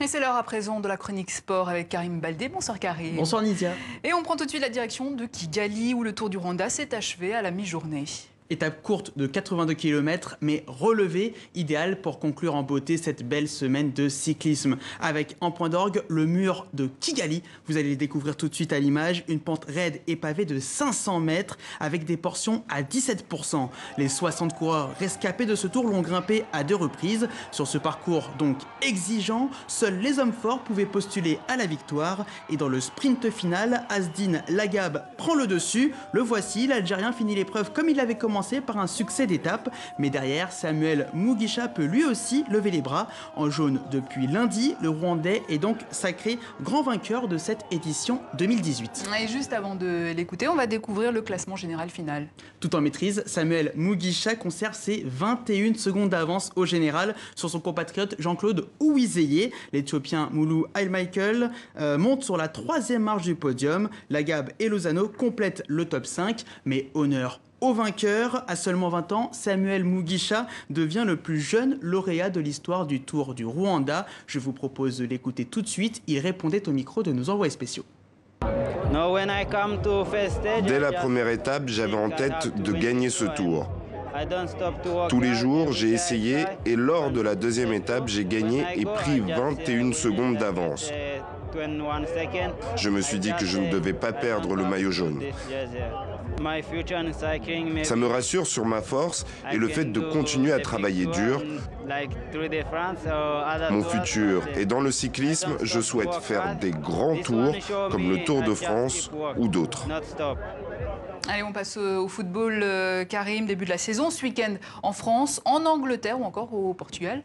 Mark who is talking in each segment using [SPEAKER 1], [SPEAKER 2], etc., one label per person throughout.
[SPEAKER 1] Et c'est l'heure à présent de la chronique sport avec Karim Baldé. Bonsoir Karim.
[SPEAKER 2] Bonsoir Nidia.
[SPEAKER 1] Et on prend tout de suite la direction de Kigali où le Tour du Rwanda s'est achevé à la mi-journée.
[SPEAKER 2] Étape courte de 82 km, mais relevée, idéale pour conclure en beauté cette belle semaine de cyclisme. Avec en point d'orgue le mur de Kigali. Vous allez le découvrir tout de suite à l'image. Une pente raide et pavée de 500 mètres avec des portions à 17%. Les 60 coureurs rescapés de ce tour l'ont grimpé à 2 reprises. Sur ce parcours donc exigeant, seuls les hommes forts pouvaient postuler à la victoire. Et dans le sprint final, Asdin Lagab prend le dessus. Le voici, l'Algérien finit l'épreuve comme il l'avait commencé par un succès d'étape, mais derrière, Samuel Mugisha peut lui aussi lever les bras. En jaune depuis lundi, le Rwandais est donc sacré grand vainqueur de cette édition 2018.
[SPEAKER 1] Et juste avant de l'écouter, on va découvrir le classement général final.
[SPEAKER 2] Tout en maîtrise, Samuel Mugisha conserve ses 21 secondes d'avance au général sur son compatriote Jean-Claude Ouizeye. L'Éthiopien Moulou Aï-Michael monte sur la 3e marche du podium. Lagab et Lozano complètent le top 5, mais honneur au vainqueur. À seulement 20 ans, Samuel Mugisha devient le plus jeune lauréat de l'histoire du Tour du Rwanda. Je vous propose de l'écouter tout de suite. Il répondait au micro de nos envoyés spéciaux.
[SPEAKER 3] Dès la première étape, j'avais en tête de gagner ce tour. Tous les jours, j'ai essayé et lors de la 2e étape, j'ai gagné et pris 21 secondes d'avance. Je me suis dit que je ne devais pas perdre le maillot jaune. Ça me rassure sur ma force et le fait de continuer à travailler dur. Mon futur est dans le cyclisme. Je souhaite faire des grands tours comme le Tour de France ou d'autres.
[SPEAKER 1] Allez, on passe au football, Karim, début de la saison, ce week-end en France, en Angleterre ou encore au Portugal.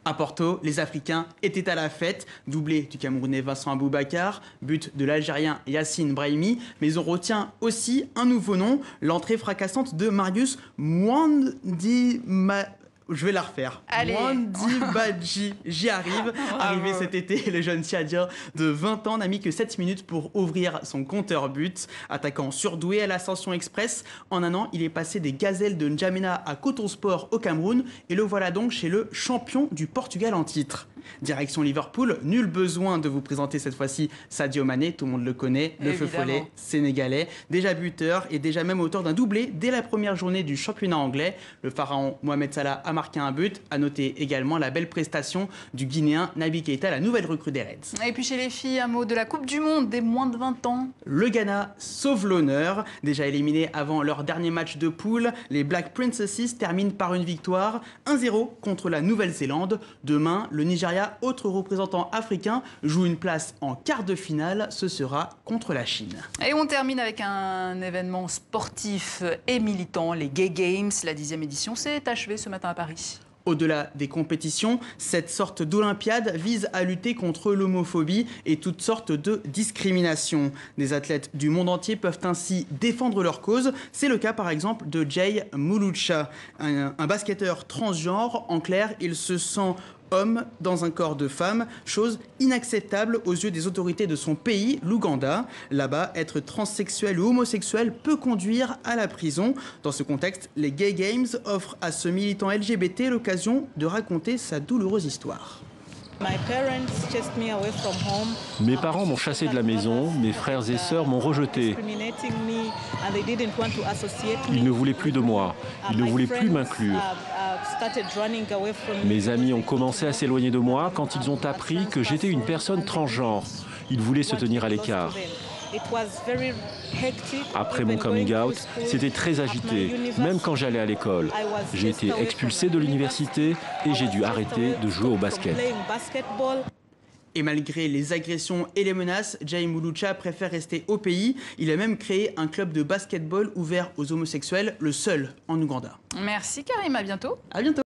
[SPEAKER 2] À Porto, les Africains étaient à la fête, doublé du Camerounais Vincent Aboubakar, but de l'Algérien Yassine Brahimi, mais on retient aussi un nouveau nom, l'entrée fracassante de Marius Mwandima. Je vais la refaire. Mwandi Badji, j'y arrive. Arrivé cet été, le jeune Tchadien de 20 ans n'a mis que 7 minutes pour ouvrir son compteur but. Attaquant surdoué à l'Ascension Express, en un an, il est passé des gazelles de N'Djamena à Coton Sport au Cameroun et le voilà donc chez le champion du Portugal en titre. Direction Liverpool, nul besoin de vous présenter cette fois-ci Sadio Mané, tout le monde le connaît, le feu follet sénégalais, déjà buteur et déjà même auteur d'un doublé dès la première journée du championnat anglais. Le pharaon Mohamed Salah a marqué un but, à noter également la belle prestation du Guinéen Naby Keita, la nouvelle recrue des Reds.
[SPEAKER 1] Et puis chez les filles, un mot de la Coupe du Monde des moins de 20 ans.
[SPEAKER 2] Le Ghana sauve l'honneur, déjà éliminé avant leur dernier match de poule, les Black Princesses terminent par une victoire 1-0 contre la Nouvelle-Zélande. Demain, le Nigeria, autre représentant africain, joue une place en quart de finale. Ce sera contre la Chine.
[SPEAKER 1] Et on termine avec un événement sportif et militant, les Gay Games. La 10e édition s'est achevée ce matin à Paris.
[SPEAKER 2] Au-delà des compétitions, cette sorte d'olympiade vise à lutter contre l'homophobie et toutes sortes de discriminations. Des athlètes du monde entier peuvent ainsi défendre leur cause. C'est le cas par exemple de Jay Mulucha, un basketteur transgenre. En clair, il se sent homme dans un corps de femme, chose inacceptable aux yeux des autorités de son pays, l'Ouganda. Là-bas, être transsexuel ou homosexuel peut conduire à la prison. Dans ce contexte, les Gay Games offrent à ce militant LGBT l'occasion de raconter sa douloureuse histoire.
[SPEAKER 4] Mes parents m'ont chassé de la maison, mes frères et sœurs m'ont rejeté. Ils ne voulaient plus de moi, ils ne voulaient plus m'inclure. Mes amis ont commencé à s'éloigner de moi quand ils ont appris que j'étais une personne transgenre. Ils voulaient se tenir à l'écart. Après mon coming out, c'était très agité, même quand j'allais à l'école. J'ai été expulsé de l'université et j'ai dû arrêter de jouer au basket.
[SPEAKER 2] Et malgré les agressions et les menaces, Jay Mulucha préfère rester au pays. Il a même créé un club de basketball ouvert aux homosexuels, le seul en Ouganda.
[SPEAKER 1] Merci Karim, à bientôt.
[SPEAKER 2] À bientôt.